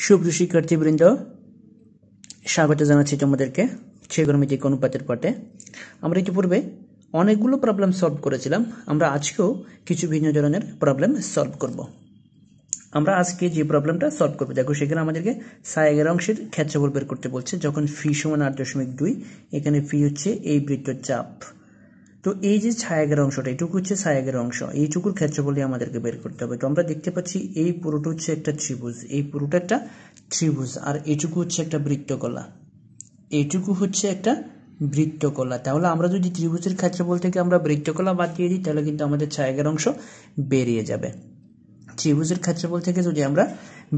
সুপ্রিয় শিক্ষার্থীবৃন্দ, স্বাগত জানাচ্ছি তোমাদেরকে ত্রিকোণমিতিক অনুপাতের পাঠে। আমরা ইতিপূর্বে অনেকগুলো প্রবলেম সলভ করেছিলাম। আমরা আজকেও কিছু ভিন্ন ধরনের প্রবলেম সলভ করব। আমরা আজকে যে প্রবলেমটা সলভ করবো, দেখো সেখানে আমাদেরকে সায়াগের অংশের ক্ষেত্রফল বের করতে বলছে। যখন ফি সমান 8.2, এখানে ফি হচ্ছে এই বৃত্তের চাপ। তো এই যে ছায়াগের অংশটা, এটুকু হচ্ছে ছায়াগের অংশ, এইটুকুর ক্ষেত্রফলই আমাদেরকে বের করতে হবে। তো আমরা দেখতে পাচ্ছি এই পুরোটা হচ্ছে একটা ত্রিভুজ, এই পুরোটা একটা ত্রিভুজ, আর এইটুকু হচ্ছে একটা বৃত্তকলা, এইটুকু হচ্ছে একটা বৃত্তকলা। তাহলে আমরা যদি ত্রিভুজের ক্ষেত্রফল থেকে আমরা বৃত্তকলা বাদ দিয়ে দিই, তাহলে কিন্তু আমাদের ছায়াগের অংশ বেরিয়ে যাবে। ত্রিভুজের ক্ষেত্রফল থেকে যদি আমরা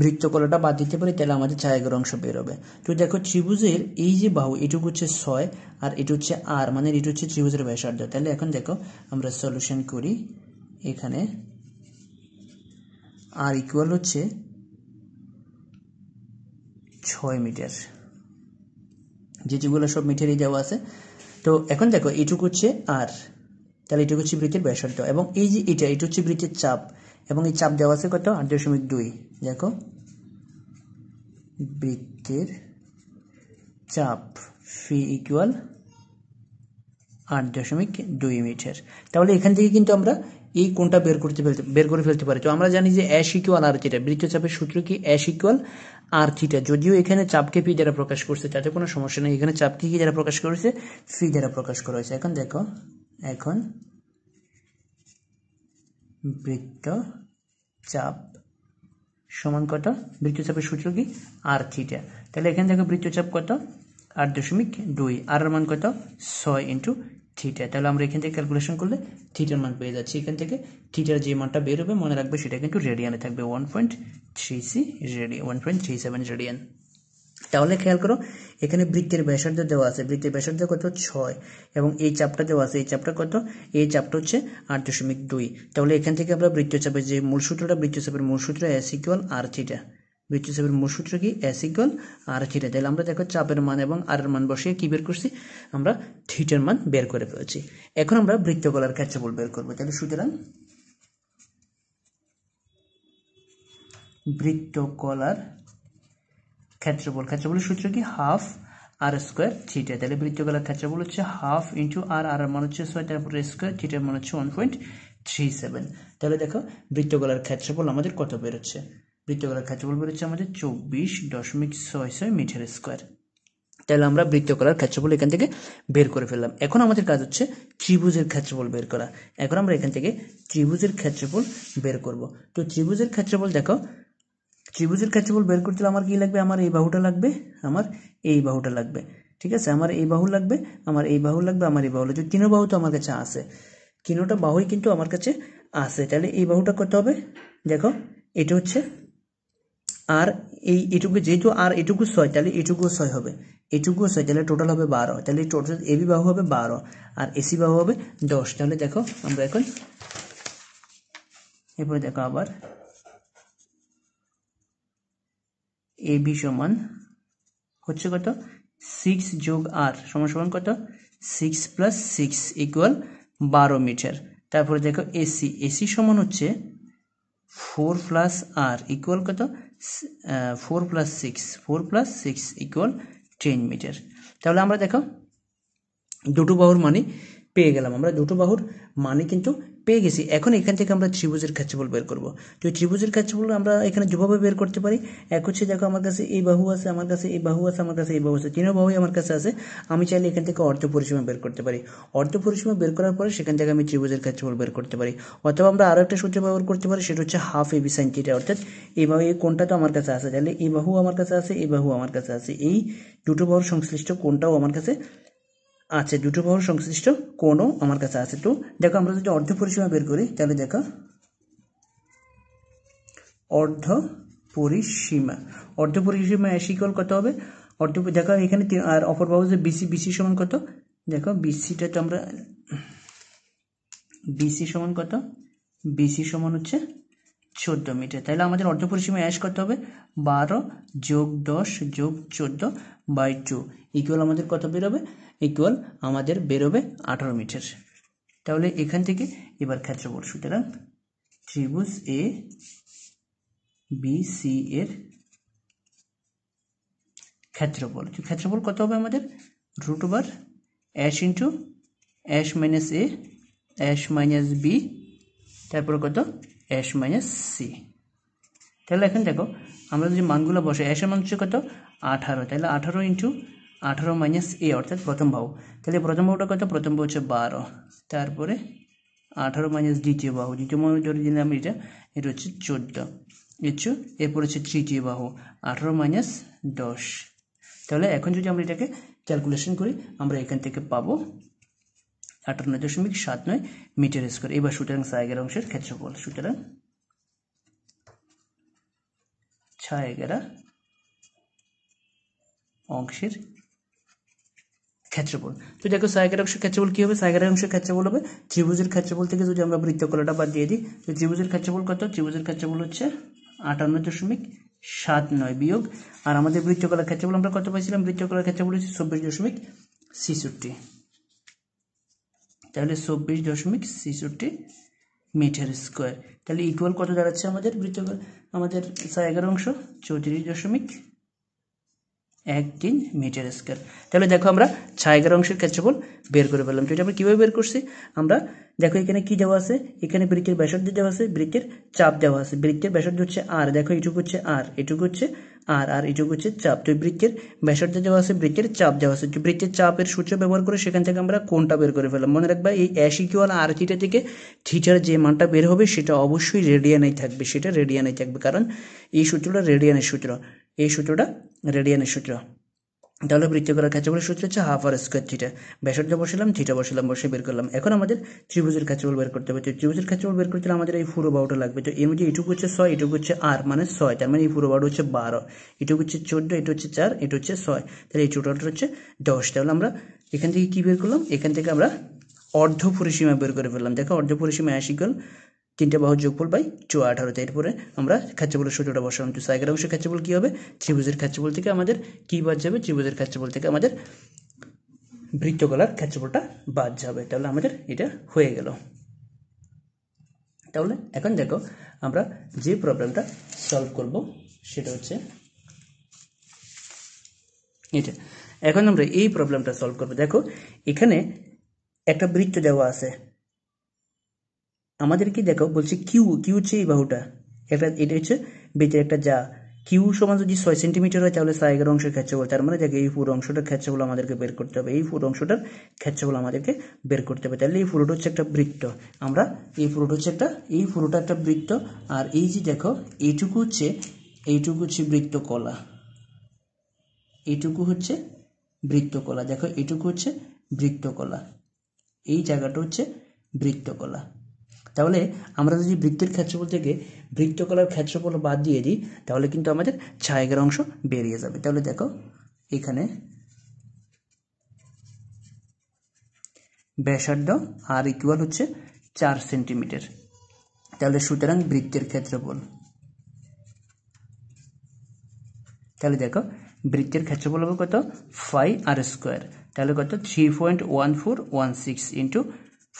বৃত্তকলাটা বাদ দিতে পারি, তাহলে আমাদের ছায়াগের অংশ বেরোবে। তো দেখো ত্রিভুজের এই যে বাহু, এটুকু হচ্ছে 6 আর এটা হচ্ছে আর, মানে এটা হচ্ছে ত্রিভুজের ব্যাসার্ধ। তাহলে এখন দেখো আমরা সলিউশন করি। এখানে আর ইকুয়াল হচ্ছে 6 মিটার, যেগুলো সব মিটারই দেওয়া আছে। তো এখন দেখো এটুকু হচ্ছে আর, তাহলে এটুকু হচ্ছে বৃত্তের ব্যাসার্ধ, এবং এই যে এটা হচ্ছে বৃত্তের চাপ, এবং এই চাপ দেওয়া আছে কত, 8.2। দেখো বৃত্তের চাপ ফি ইকুয়াল 8.2 মিটার। তাহলে এখান থেকে কিন্তু আমরা এই কোণটা বের করে ফেলতে পারি। তো আমরা জানি যে অ্যাশ ইকুয়াল আর থিটা, বৃত্তচাপের সূত্র কি অ্যাশ ইকুয়াল আর থিটা। যদিও এখানে চাপকে পি দ্বারা প্রকাশ করছে, তাতে কোনো সমস্যা নেই। এখানে চাপকে কি দ্বারা প্রকাশ করেছে, ফি দ্বারা প্রকাশ করা হয়েছে। এখন দেখো, এখন বৃত্ত চাপ সমান কত, বৃত্তচাপের সূত্র কি আর থিটা। তাহলে এখানে দেখো বৃত্তচাপ কত, 8.2, আর এর মান কত, 6 ইন্টু থিটা। তাহলে আমরা এখান থেকে ক্যালকুলেশন করলে থিটার মান পেয়ে যাচ্ছি। এখান থেকে থিটার যে মানটা বের হবে, মনে রাখবে সেটা কিন্তু রেডিয়ানে থাকবে, 1.37 রেডিয়ান। তাহলে খেয়াল করো, এখানে বৃত্তের ব্যাসার্ধ দেওয়া আছে, বৃত্তের ব্যাসার্ধ কত, 6, এবং এই চাপটা দেওয়া আছে, এই চাপটা কত, এই চাপটা হচ্ছে 8.2। তাহলে এখান থেকে আমরা বৃত্তচাপের যে মূল সূত্রটা, বৃত্তচাপের মূল সূত্র এস ইকুয়াল আর থিটা, বৃত্তচাপের মূল সূত্র কি এস ইকুয়াল আর থিটা। তাহলে আমরা দেখো চাপের মান এবং আর এর মান বসিয়ে কি বের করছি, আমরা থিটার মান বের করে ফেলেছি। এখন আমরা বৃত্তকলার ক্ষেত্রফল বের করবো। তাহলে সুতরাং বৃত্তকলার ক্ষেত্রফলের সূত্র কি, হাফ আর স্কোয়ার থিটা। তাহলে বৃত্তকলার ক্ষেত্রফল হচ্ছে হাফ ইন্টু আর, আর মান হচ্ছে 6, তারপরে স্কোয়ার, থিটার মান হচ্ছে 1.37। তাহলে দেখো বৃত্তকলার ক্ষেত্রফল আমাদের কত বেরোচ্ছে, বৃত্তকলার ক্ষেত্রফল বেরোচ্ছে আমাদের 24.66 মিটার স্কোয়ার। তাহলে আমরা বৃত্তকলার ক্ষেত্রফল এখান থেকে বের করে ফেললাম। এখন আমাদের কাজ হচ্ছে ত্রিভুজের ক্ষেত্রফল বের করা। এখন আমরা এখান থেকে ত্রিভুজের ক্ষেত্রফল বের করব। তো ত্রিভুজের ক্ষেত্রফল দেখো, ত্রিভুজের ক্ষেত্রফল বের করতে আমার কি লাগবে, আমার এই বাহুটা লাগবে, আমার এই বাহুটা লাগবে, ঠিক আছে, আমার এই বাহু লাগবে, আমার এই বাহু লাগবে, আমার এই বাহু লাগবে। তিনো বাহু তো আমার কাছে আছে, তিনোটা বাহুই কিন্তু আমার কাছে আছে। তাহলে এই বাহুটা কত হবে, দেখো এটা হচ্ছে আর, এই এটুকু যেহেতু আর এটুকু 6, তাহলে এটুকুও 6 হবে, এটুকুও 6, তাহলে টোটাল হবে 12। তাহলে টোটাল এবি বাহু হবে 12 আর এসি বাহু হবে 10। তাহলে দেখো আমরা এখন এরপরে দেখো আবার এবি সমান হচ্ছে কত, 6 যোগ আর সমান কত, 6 + 6 ইকুয়াল 12 মিটার। তারপরে দেখো এসি সমান হচ্ছে 4 + আর ইকুয়াল কত, 4 + 6 ইকুয়াল 10 মিটার। তাহলে আমরা দেখো দুটো বাহুর মানে পেয়ে গেলাম, আমরা দুটো বাহুর মানে কিন্তু পেয়ে গেছি। এখন এখান থেকে আমরা ত্রিভুজের ক্ষেত্রফল বের করব। তো ত্রিভুজের ক্ষেত্রফল আমরা এখানে দুভাবে বের করতে পারি। এক হচ্ছে দেখো আমার কাছে এই বাহু আছে, আমার কাছে এই বাহু আছে, আমার কাছে এই বাহু আছে, তিনও বাহুই আমার কাছে আছে। আমি চাইলে এখান থেকে অর্ধ পরিসীমা বের করতে পারি। অর্ধ পরিসীমা বের করার পরে সেখান থেকে আমি ত্রিভুজের ক্ষেত্রফল বের করতে পারি। অথবা আমরা আরও একটা সূত্র ব্যবহার করতে পারি, সেটা হচ্ছে হাফ এবি সাইন থিটা। অর্থাৎ এই বাহু, এই কোণটা তো আমার কাছে আছে, তাহলে এই বাহু আমার কাছে আছে, এই বাহু আমার কাছে আছে, এই দুটো বাহুর সংশ্লিষ্ট কোণটাও আমার কাছে আছে, দুটো বাহুর সংশ্লিষ্ট কোণও আমার কাছে আছে। তো দেখো আমরা যদি অর্ধ পরিসীমা বের করি, তাহলে দেখো অর্ধ পরিসীমা এস ইকুয়াল কত হবে, দেখো এখানে আর অপর বাহু যে বিসি সমান কত, দেখো বিসিটা তো আমরা বিসি সমান কত, বিসি সমান হচ্ছে 14 মিটার। তাহলে আমাদের অর্ধ পরিসীমা এস কত হবে, 12 যোগ 10 যোগ 14/2 ইকুয়াল আমাদের কত বেরোবে, ইকুয়াল আমাদের বেরোবে 18 মিটার। তাহলে এখান থেকে এবার ক্ষেত্রফল, সুতরাং ত্রিভুজ এ বি সি এর ক্ষেত্রফল। তো ক্ষেত্রফল কত হবে আমাদের root over s into s minus a s minus b তারপরে কত অ্যাশ মাইনাস সি। তাহলে এখন দেখো আমরা যদি মানগুলো বসে অ্যাশের মান হচ্ছে কত 18, তাহলে 18 ইন্টু 18 মাইনাস এ অর্থাৎ প্রথম বাহু। তাহলে প্রথম বাহুটা কত প্রথম বাহু হচ্ছে 12, তারপরে 18 মাইনাস দ্বিতীয় বাহু, দ্বিতীয় বাহু যদি দিলাম এটা হচ্ছে 14 বুঝছো। এরপর হচ্ছে তৃতীয় বাহু 18 মাইনাস 10। তাহলে এখন যদি আমরা এটাকে ক্যালকুলেশন করি আমরা এখান থেকে পাবো 58.79 মিটার স্কয়ার। এবার সুতরাং 6/11 অংশের ক্ষেত্রফল, সুতরাং 6/11 অংশের ক্ষেত্রফল। তো দেখো 6/11 অংশের ক্ষেত্রফল কি হবে, 6/11 অংশের ক্ষেত্রফল হবে ত্রিভুজের ক্ষেত্রফল থেকে যদি আমরা বৃত্তকলাটা বাদ দিয়ে দিই, তো ত্রিভুজের ক্ষেত্রফল কত, ত্রিভুজের ক্ষেত্রফল হচ্ছে 58.79 বিয়োগ, আর আমাদের বৃত্তকলার ক্ষেত্রফল আমরা কত পাইছিলাম, বৃত্তকলার ক্ষেত্রফল হচ্ছে 24.66, তাহলে 24.66 মিটার স্কোয়ার। তাহলে ইকুয়াল কত দাঁড়াচ্ছে আমাদের বৃত্তকলা, আমাদের 6/11 অংশ 34.13 মিটার স্কোয়ার। তাহলে দেখো আমরা 6/11 অংশের ক্ষেত্রফল বের করে ফেললাম। তো এটা আমরা কিভাবে বের করছি, আমরা দেখো এখানে কি দেওয়া আছে, এখানে বৃত্তের ব্যাসার্ধ দেওয়া আছে, বৃত্তের চাপ দেওয়া আছে, বৃত্তের ব্যাসার্ধ হচ্ছে আর, দেখো এটুকু হচ্ছে আর, এটুকু হচ্ছে আর, আর এটুকু হচ্ছে চাপ। তো বৃত্তের ব্যাসার্ধ দেওয়া আছে, বৃত্তের চাপ দেওয়া আছে, তো বৃত্তের চাপের সূত্র ব্যবহার করে সেখান থেকে আমরা কোণটা বের করে ফেললাম। মনে রাখবা এই অ্যাশ ইকুয়াল আর থিটা থেকে থিটার যে মানটা বের হবে সেটা অবশ্যই রেডিয়ানেই থাকবে, সেটা রেডিয়ানেই থাকবে, কারণ এই সূত্রটা রেডিয়ানের সূত্র, এই সূত্রটা রেডিয়ানের সূত্র। তাহলে বৃত্তকলার ক্ষেত্রফলের সূত্র হচ্ছে হাফ আর স্কোয়ার থিটা, ব্যাসার্ধ বসালাম, থিটা বসালাম, বসে বের করলাম। এখন আমাদের ত্রিভুজের ক্ষেত্রফল বের করতে হবে। তো ত্রিভুজের ক্ষেত্রফল বের করতে হলে আমাদের এই পুরো বাহুটা লাগবে। তো এর মধ্যে এটুকু হচ্ছে 6, এটুকু হচ্ছে আর মানে 6, তার মানে এই পুরো বাহুটা হচ্ছে 12, এটুকু হচ্ছে 14, এটা হচ্ছে 4, এটা হচ্ছে 6, তাহলে এই টোটালটা হচ্ছে 10। তাহলে আমরা এখান থেকে কি বের করলাম, এখান থেকে আমরা অর্ধ পরিসীমা বের করে ফেললাম। দেখো অর্ধ পরিসীমা অ্যাশ ইকুয়াল 3টা বাহুর যোগফল বাই 18। এরপরে আমরা ক্ষেত্রফলের সূত্রটা বসালাম। তো 6/11 অংশের ক্ষেত্রফল কি হবে, ত্রিভুজের ক্ষেত্রফল থেকে আমাদের কি বাদ যাবে, ত্রিভুজের ক্ষেত্রফল থেকে আমাদের বৃত্তকলার ক্ষেত্রফলটা বাদ যাবে। তাহলে আমাদের এটা হয়ে গেল। তাহলে এখন দেখো আমরা যে প্রবলেমটা সলভ করব সেটা হচ্ছে এটা। এখন আমরা এই প্রবলেমটা সলভ করব। দেখো এখানে একটা বৃত্ত দেওয়া আছে, আমাদের কি দেখো বলছে কিউ, কিউ হচ্ছে এই বাহুটা, এটা হচ্ছে বৃত্তের একটা যা, কিউ সমান যদি 6 সেন্টিমিটার হয় তাহলে 6/11 অংশের ক্ষেত্রফল, তার মানে দেখো এই পুরো অংশটার ক্ষেত্রফল আমাদেরকে বের করতে হবে, এই পুরো অংশটার ক্ষেত্রফল আমাদেরকে বের করতে হবে। তাহলে এই পুরোটা হচ্ছে একটা বৃত্ত, আমরা এই পুরোটা হচ্ছে একটা, এই পুরোটা একটা বৃত্ত, আর এই যে দেখো এইটুকু হচ্ছে বৃত্তকলা, এইটুকু হচ্ছে বৃত্তকলা, দেখো এইটুকু হচ্ছে বৃত্তকলা, এই জায়গাটা হচ্ছে বৃত্তকলা। তাহলে আমরা যদি বৃত্তের ক্ষেত্রফল থেকে বৃত্তকলার ক্ষেত্রফল বাদ দিয়ে দিই তাহলে কিন্তু আমাদের 6/11 অংশ বেরিয়ে যাবে। তাহলে দেখো এখানে ব্যাসার্ধ আর ইকুয়াল হচ্ছে 4 সেন্টিমিটার, তাহলে সুতরাং বৃত্তের ক্ষেত্রফল, তাহলে দেখো বৃত্তের ক্ষেত্রফল হবে কত 5 আর স্কোয়ার, তাহলে কত 3.1416 ইন্টু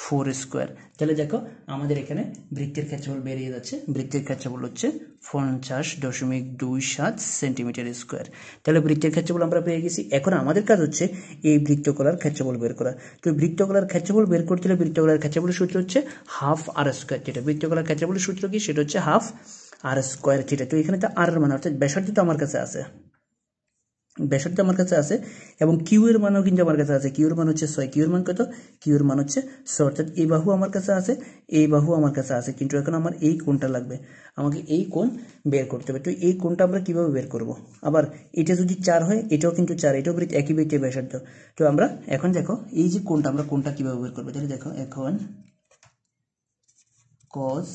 4 স্কোয়ার। তাহলে দেখো আমাদের এখানে বৃত্তের ক্ষেত্রফল বেরিয়ে যাচ্ছে, বৃত্তের ক্ষেত্রফল হচ্ছে 50.27 সেন্টিমিটার স্কোয়ার। তাহলে বৃত্তের ক্ষেত্রফল আমরা পেয়ে গেছি। এখন আমাদের কাজ হচ্ছে এই বৃত্তকলার ক্ষেত্রফল বের করা। তো বৃত্তকলার ক্ষেত্রফল বের করতে হলে বৃত্তকলার ক্ষেত্রফলের সূত্র হচ্ছে হাফ আর স্কোয়ার থিটা। বৃত্তকলার ক্ষেত্রফলের সূত্র কি, সেটা হচ্ছে হাফ আর স্কোয়ার থিটা। তো এখানে তো আর এর মান অর্থাৎ ব্যাসার্ধ তো আমার কাছে আছে, ব্যাসার্ধ আমার কাছে আছে, এবং কিউ এর মানও কিন্তু আমার কাছে আছে, কিউ এর মান হচ্ছে 6, কিউ এর মান কত, কিউ এর মান হচ্ছে 6, অর্থাৎ এই বাহু আমার কাছে আছে, এই বাহু আমার কাছে আছে, কিন্তু এখন আমার এই কোণটা লাগবে, আমাকে এই কোণ বের করতে হবে। তো এই কোণটা আমরা কিভাবে বের করব, আবার এটা যদি 4 হয় এটাও কিন্তু 4, এটাও একই বৃত্তের ব্যাসার্ধ। তো আমরা এখন দেখো এই যে কোণটা, আমরা কোণটা কিভাবে বের করবো, তাহলে দেখো এখন cos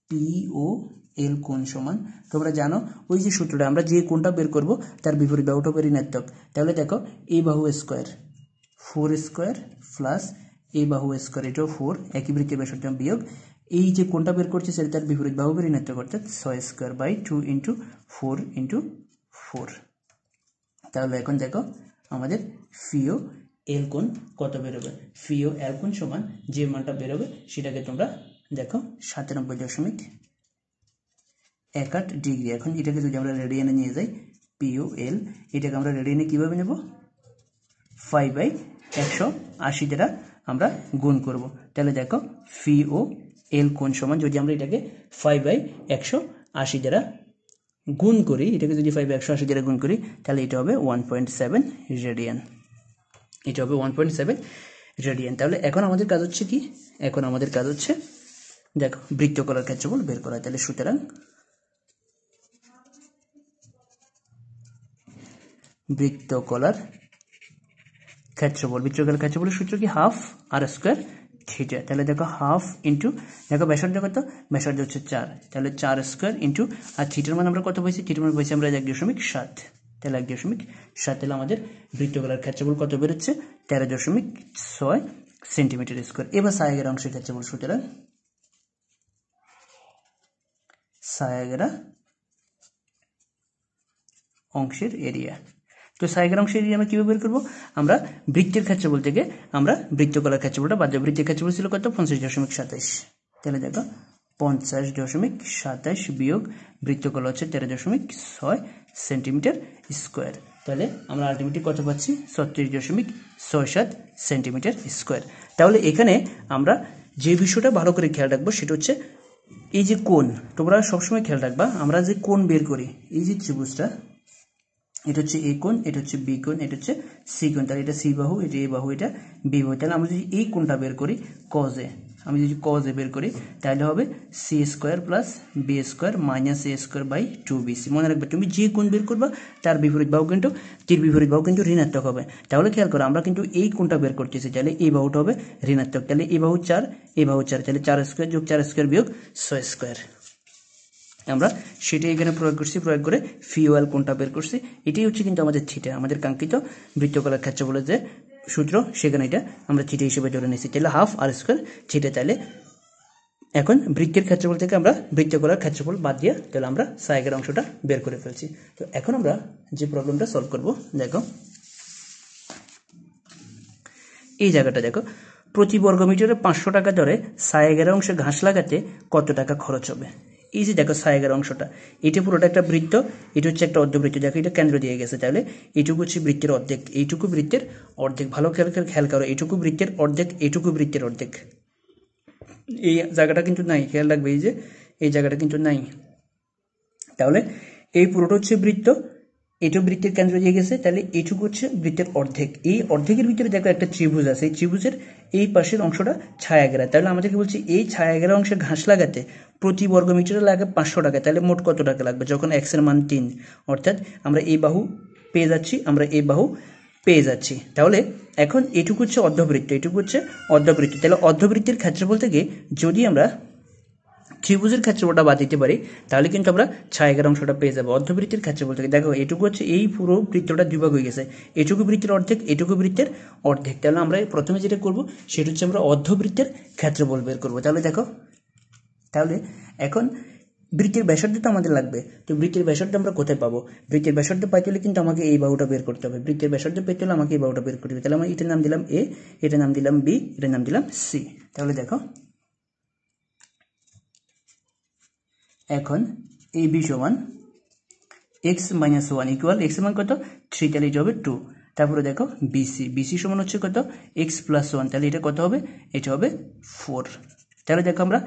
POL কোণ সমান, তোমরা জানো ওই যে সূত্রটা, আমরা যে কোণটা বের করব তার বিপরীত বাহুটা ঋণাত্মক। তাহলে দেখো এই বাহু স্কোয়ার 4 স্কোয়ার প্লাস এই বাহু স্কোয়ার, এটাও 4, একই বৃত্তের ব্যাসার্ধ বিয়োগ এই যে কোণটা বের করছে সেটা তার বিপরীত বাহু ঋণাত্মক, অর্থাৎ 6 স্কোয়ার বাই 2 ইন্টু 4 ইন্টু 4। তাহলে এখন দেখো আমাদের POL কোণ কত বেরোবে, POL কোণ সমান যে মানটা বেরোবে সেটাকে তোমরা দেখো 97.18 ডিগ্রি। এখন এটাকে যদি আমরা রেডিয়ানে নিয়ে যাই POL, এটাকে আমরা রেডিয়ানে কিভাবে নেব, 5/180 দ্বারা আমরা গুণ করব। তাহলে দেখো POL কোণ সমান, যদি আমরা এটাকে 5/180 দ্বারা গুণ করি, এটাকে যদি 5/180 দ্বারা গুণ করি, তাহলে এটা হবে 1.7 রেডিয়ান। এটা হবে 1.7 রেডিয়ান। তাহলে এখন আমাদের কাজ হচ্ছে কি, এখন আমাদের কাজ হচ্ছে দেখো বৃত্তকলার ক্ষেত্রফল বের করা। তাহলে সুতরাং বৃত্তকলার ক্ষেত্রফলের সূত্র কি, হাফ আর স্কোয়ার থিটা। তাহলে দেখো হাফ ইন্টু, দেখো ব্যাসার্ধ কত, ব্যাসার্ধ হচ্ছে 4, তাহলে 4 স্কোয়ার ইন্টু, আর থিটার মান আমরা কত পাইছি, থিটার মান পাইছি আমরা 1.7, তাহলে 1.7, তাহলে আমাদের বৃত্তকলার ক্ষেত্রফল কত বেরোচ্ছে, 13.6 সেন্টিমিটার স্কোয়ার। এবার সায়াগের অংশের ক্ষেত্রফল, সুতরাং সায়াগেরা অংশের এরিয়া। তো সায়াগের অংশের এরিয়া আমরা কিভাবে বের করবো, আমরা বৃত্তের ক্ষেত্রফল থেকে আমরা বৃত্তকলার ক্ষেত্রফলটা বাদ দেবো। বৃত্তের ক্ষেত্রফল ছিল কত, 50.27, তাহলে দেখো 50.27 বিয়োগ বৃত্তকলা হচ্ছে 13.6 সেন্টিমিটার স্কোয়ার। তাহলে আমরা আলটিমেটলি কত পাচ্ছি, 36.67 সেন্টিমিটার স্কোয়ার। তাহলে এখানে আমরা যে বিষয়টা ভালো করে খেয়াল রাখবো সেটা হচ্ছে এই যে কোণ, তোমরা সবসময় খেয়াল রাখবা, আমরা যে কোণ বের করি, এই যে ত্রিভুজটা, এটা হচ্ছে এ কোণ, এটা হচ্ছে বি কোণ, এটা হচ্ছে সি কোণ, তাহলে এটা সি বাহু, এটা এ বাহু, এটা বি বাহু। তাহলে আমরা যদি এই কোণটা বের করি কজ এ, আমি যদি কজ এ বের করি, তাহলে হবে C square plus B square minus A square by 2bc। মনে রাখবে তুমি যে কোণ বের করবা তার বিপরীত বাহু কিন্তু, তীর বিপরীত বাহু কিন্তু ঋণাত্মক হবে। তাহলে খেয়াল করো আমরা কিন্তু এই কোণটা বের করতেছি, তাহলে এই বাহুটা হবে ঋণাত্মক, তাহলে এই বাহু 4, এই বাহু 4, তাহলে 4 স্কোয়ার যোগ 4 স্কোয়ার বিয়োগ 6 স্কোয়ার। আমরা সেটাই এখানে প্রয়োগ করছি, প্রয়োগ করে POL কোণটা বের করছি। এটাই হচ্ছে কিন্তু আমাদের থিটা, আমাদের কাঙ্ক্ষিত বৃত্তকলার ক্ষেত্রফলের যে সূত্র, সেখানে এটা আমরা থিটা হিসেবে ধরে নিয়েছি। তাহলে হাফ আর স্কোয়ার থিটা। তাহলে এখন বৃত্তের ক্ষেত্রফল থেকে আমরা বৃত্তকলার ক্ষেত্রফল বাদ দিয়ে তাহলে আমরা সায়াগের অংশটা বের করে ফেলছি। তো এখন আমরা যে প্রবলেমটা সলভ করব, দেখো এই জায়গাটা দেখো, প্রতি বর্গমিটারে 500 টাকা দরে সায়াগের অংশে ঘাস লাগাতে কত টাকা খরচ হবে। এই যে দেখো সায়াগের অংশটা, এটা পুরোটা একটা বৃত্ত, এটা হচ্ছে একটা অর্ধবৃত্ত, দেখো এটা কেন্দ্র দিয়ে গেছে, তাহলে এইটুকু হচ্ছে বৃত্তের অর্ধেক, এইটুকু বৃত্তের অর্ধেক, ভালো খেয়াল করো, এইটুকু বৃত্তের অর্ধেক, এইটুকু বৃত্তের অর্ধেক, এই জায়গাটা কিন্তু নাই, খেয়াল রাখবে এই যে এই জায়গাটা কিন্তু নাই। তাহলে এই পুরোটা হচ্ছে বৃত্ত, এটাও বৃত্তের কেন্দ্র দিয়ে গেছে, তাহলে এইটুকু হচ্ছে বৃত্তের অর্ধেক। এই অর্ধেকের ভিতরে দেখো একটা ত্রিভুজ আছে, এই ত্রিভুজের এই পাশের অংশটা ছায়াঘেরা। তাহলে আমাদেরকে বলছি এই ছায়াঘেরা অংশে ঘাস লাগাতে প্রতি বর্গমিটারে লাগে 500 টাকা। তাহলে মোট কত টাকা লাগবে, যখন x এর মান 3, অর্থাৎ আমরা এই বাহু পেয়ে যাচ্ছি, আমরা এই বাহু পেয়ে যাচ্ছি। তাহলে এখন এটুকু হচ্ছে অর্ধবৃত্ত, এটুকু হচ্ছে অর্ধবৃত্ত। তাহলে অর্ধবৃত্তের ক্ষেত্রফল থেকে যদি আমরা ত্রিভুজের ক্ষেত্রফলটা বাদ দিতে পারি, তাহলে কিন্তু আমরা ছায়াঘেরা অংশটা পেয়ে যাবো অর্ধবৃত্তের ক্ষেত্রফল থেকে। দেখো এটুকু হচ্ছে, এই পুরো বৃত্তটা দুই ভাগ হয়ে গেছে, এটুকু বৃত্তের অর্ধেক, এটুকু বৃত্তের অর্ধেক। তাহলে আমরা প্রথমে যেটা করব সেটা হচ্ছে আমরা অর্ধবৃত্তের ক্ষেত্রফল বের করবো। তাহলে দেখো, তাহলে এখন বৃত্তের ব্যাসার্ধ তো আমাদের লাগবে, তো বৃত্তের ব্যাসার্ধ আমরা কোথায় পাবো, বৃত্তের ব্যাসার্ধ পাইতে হলে কিন্তু আমাকে এই বাহুটা বের করতে হবে, বৃত্তের ব্যাসার্ধ পেতে হলে আমাকে এই বাহুটা বের করতে হবে। তাহলে আমরা এটার নাম দিলাম এ, এটার নাম দিলাম বি, এটার নাম দিলাম সি। তাহলে দেখো এখন AB সমান x - 1 ইকুয়াল, x এর মান কত 3, তাহলে এটা হবে 2। তারপরে দেখো BC সমান হচ্ছে কত x + 1, তাহলে এটা কত হবে, এটা হবে 4। তাহলে দেখো আমরা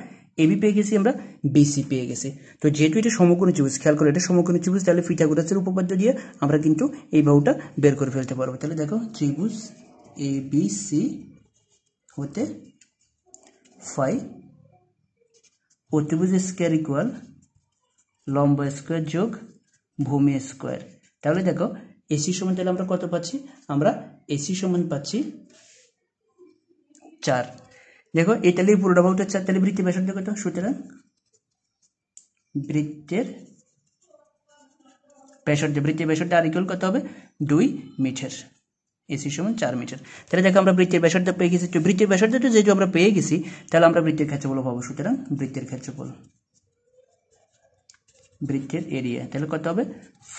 AB পেয়ে গেছি, আমরা BC পেয়ে গেছি। তো যেহেতু এটা সমকোণী ত্রিভুজ, খেয়াল করো এটা সমকোণী ত্রিভুজ, তাহলে পিথাগোরাসের উপপাদ্য দিয়ে আমরা কিন্তু এই বাহুটা বের করে ফেলতে পারবো। তাহলে দেখো ত্রিভুজ ABC হতে ফাই অতিভুজ স্কয়ার ইকুয়াল লম্ব স্কয়ার যোগ ভূমি স্কয়ার। তাহলে দেখো এসি সমান, তাহলে আমরা কত পাচ্ছি, আমরা এসি সমান পাচ্ছি 4। দেখো এই তাহলে পুরোটা বাহুটা 4, তাহলে বৃত্তের ব্যাসার্ধ কত, সুতরাং বৃত্তের ব্যাসার্ধ আর ইকুয়াল কত হবে 2 মিটার, এসি সমান 4 মিটার। তাহলে দেখো আমরা বৃত্তের ব্যাসার্ধ পেয়ে গেছি, তো বৃত্তের ব্যাসার্ধটা যেহেতু আমরা পেয়ে গেছি, তাহলে আমরা বৃত্তের ক্ষেত্রফল পাবো। সুতরাং বৃত্তের ক্ষেত্রফল, বৃত্তের এরিয়া, তাহলে কত হবে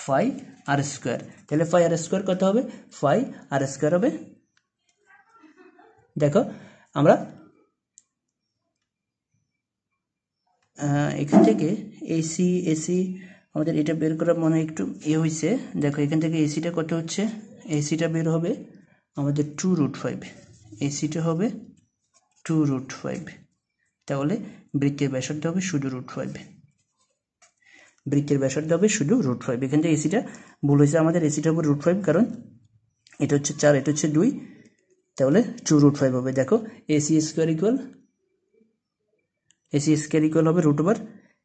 ফাই আর স্কোয়ার। তাহলে ফাই আর স্কোয়ার কত হবে, ফাই আর স্কোয়ার হবে, দেখো আমরা এখান থেকে এসি আমাদের এটা বের করা মনে একটু হয়েছে। দেখো এখান থেকে এসিটা কত হচ্ছে, এসিটা বের হবে আমাদের 2√5, এসিটা হবে 2√5। তাহলে বৃত্তের ব্যাসার্ধ হবে শুধু √5, বৃত্তের ব্যাসার্ধ হবে শুধু √5। এখান থেকে এসিটা ভুল হয়েছে আমাদের, এসিটা হবে √5, কারণ এটা হচ্ছে 4, এটা হচ্ছে 2, তাহলে 2√5 হবে। দেখো এসি স্কোয়ার ইকুয়াল হবে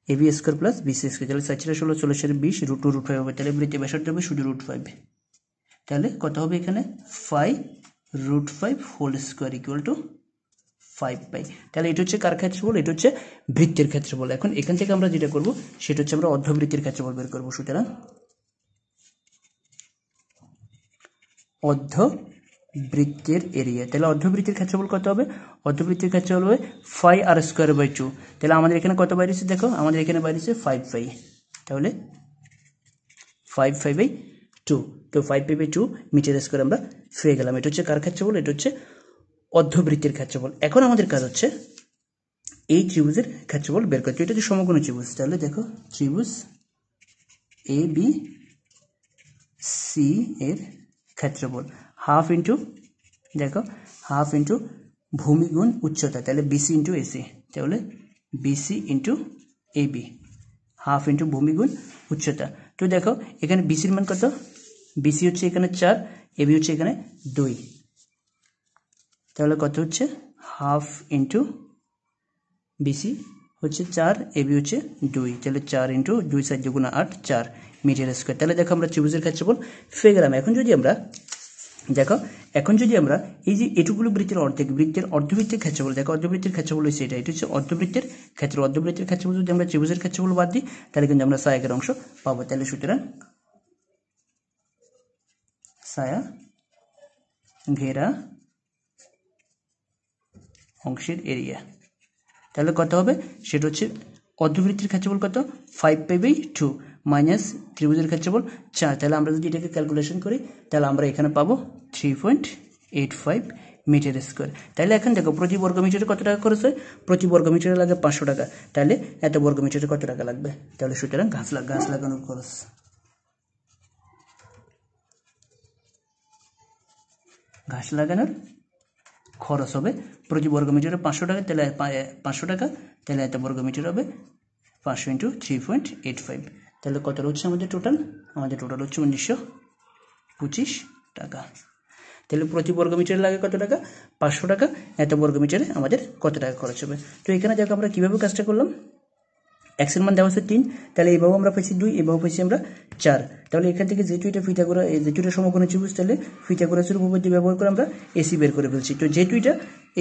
√AB² প্লাস BC²। তাহলে 4×4 = 16, 16 20, √2√5 হবে। তাহলে বৃত্তের ব্যাসার্ধ হবে শুধু √5। তাহলে কত হবে এখানে 5√5² = 5 পাই। তাহলে এটা হচ্ছে কার ক্ষেত্রফল, এটা হচ্ছে বৃত্তের ক্ষেত্রফল। এখন এখান থেকে আমরা যেটা করব সেটা হচ্ছে আমরা অর্ধবৃত্তের ক্ষেত্রফল বের করব। সুতরাং অর্ধবৃত্তের এরিয়া, তাহলে অর্ধবৃত্তের ক্ষেত্রফল কত হবে, অর্ধবৃত্তের ক্ষেত্রফল হবে 5r²/2। তাহলে আমাদের এখানে কত বাইরেছে, দেখো আমাদের এখানে বাইরেছে 5 পাই, তাহলে 5π/2, তো 5π/2 মিটার স্কয়ার আমরা পেয়ে গেলাম। এটা হচ্ছে কার ক্ষেত্রফল, এটা হচ্ছে অর্ধবৃত্তের ক্ষেত্রফল। এখন আমাদের কাজ হচ্ছে এই ত্রিভুজের ক্ষেত্রফল বের করতে। এটা হচ্ছে সমকোণী ত্রিভুজ, তাহলে দেখো ত্রিভুজ ABC এর ক্ষেত্রফল হাফ ইন্টু, দেখো হাফ ইন্টু ভূমি গুণ উচ্চতা, তাহলে BC ইন্টু AC, তাহলে BC into AB, half into ভূমি গুণ উচ্চতা। তো দেখো এখানে BCর মান কত, BC হচ্ছে এখানে 4, AB হচ্ছে এখানে 2, তাহলে কত হচ্ছে হাফ ইন্টু BC হচ্ছে 4, AB হচ্ছে 2, তাহলে 4 ইন্টু 2 × 4 = 8, 4 মিটার স্কয়ার। তাহলে দেখো আমরা ত্রিভুজের ক্ষেত্রফল পেয়ে গেলাম। এখন যদি আমরা দেখো, এখন যদি আমরা এই যে এটুকুলো বৃত্তের অর্ধেক, বৃত্তের অর্ধবৃত্তের ক্ষেত্রফল, দেখো অর্ধবৃত্তের ক্ষেত্রফল হচ্ছে এটা, এটা হচ্ছে অর্ধবৃত্তের ক্ষেত্র। অর্ধবৃত্তের ক্ষেত্রফল যদি আমরা ত্রিভুজের ক্ষেত্রফল বাদ দিই তাহলে কিন্তু আমরা ছায়াকের অংশ পাবো। তাহলে সুতরাং ছায়া ঘেরা অংশের এরিয়া, তাহলে কত হবে, সেটা হচ্ছে অর্ধবৃত্তের ক্ষেত্রফল কত 5π/2 মাইনাস ত্রিভুজের ক্ষেত্রফল 4। তাহলে আমরা যদি এটাকে ক্যালকুলেশন করি তাহলে আমরা এখানে পাবো 3.85 মিটার স্কয়ার। তাহলে এখন দেখো প্রতি বর্গ মিটারে কত টাকা খরচ হয়, প্রতি বর্গ মিটারে লাগে 500 টাকা। তাহলে এত বর্গ মিটারে কত টাকা লাগবে, তাহলে সুতরাং গাছ লাগানোর খরচ, গাছ লাগানোর খরচ হবে প্রতি বর্গ মিটারে 500 টাকা। তাহলে 500 টাকা, তাহলে এত বর্গ মিটার হবে 500 × 3.85। তাহলে কত হচ্ছে আমাদের টোটাল, আমাদের টোটাল হচ্ছে 1925 টাকা। তাহলে প্রতি বর্গ মিটারে লাগে কত টাকা, 500 টাকা। এত বর্গ মিটারে আমাদের কত টাকা খরচ হবে। তো এখানে দেখো আমরা কীভাবে কাজটা করলাম, x এর মান দেওয়া হচ্ছে 3, তাহলে এইভাবে আমরা পাইছি 2, এইভাবে পাইছি আমরা 4। তাহলে এখান থেকে যেহেতু এটা যেহেতু এটা সমকোণী ত্রিভুজ, তাহলে পিথাগোরাসের উপপাদ্য ব্যবহার করে আমরা AC বের করে ফেলছি। তো যেহেতু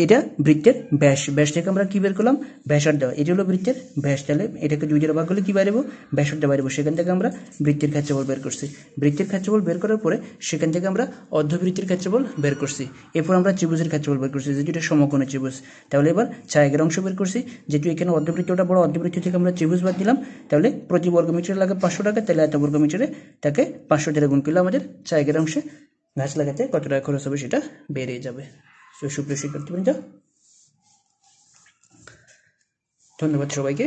এটা বৃত্তের ব্যাস, ব্যাস থেকে আমরা কি বের করলাম, ব্যাসার্ধ, এটা হলো বৃত্তের ব্যাস। তাহলে এটাকে 2 দ্বারা ভাগ করলে কি বাইরেবো, ব্যাসার্ধ বাইরেবো। সেখান থেকে আমরা বৃত্তের ক্ষেত্রফল বের করছি। বৃত্তের ক্ষেত্রফল বের করার পরে সেখান থেকে আমরা অর্ধবৃত্তের ক্ষেত্রফল বের করছি। এরপর আমরা ত্রিভুজের ক্ষেত্রফল বের করছি, যেহেতু এটা সমকোণী ত্রিভুজ। তাহলে এবার ছায়াকের অংশ বের করছি, যেহেতু এখানে অর্ধবৃত্তটা বড়, অর্ধবৃত্ত থেকে আমরা ত্রিভুজ বাদ দিলাম। তাহলে প্রতি বর্গ মিটারে লাগে 500 টাকা, তাহলে এত বর্গ মিটারে তাকে 500 দ্বারা গুণ করলে আমাদের ছায়াকের অংশে গাছ লাগাতে কত টাকা খরচ হবে সেটা বেরিয়ে যাবে। সুপ্রিয় শিক্ষার্থীবৃন্দ, ধন্যবাদ সবাইকে।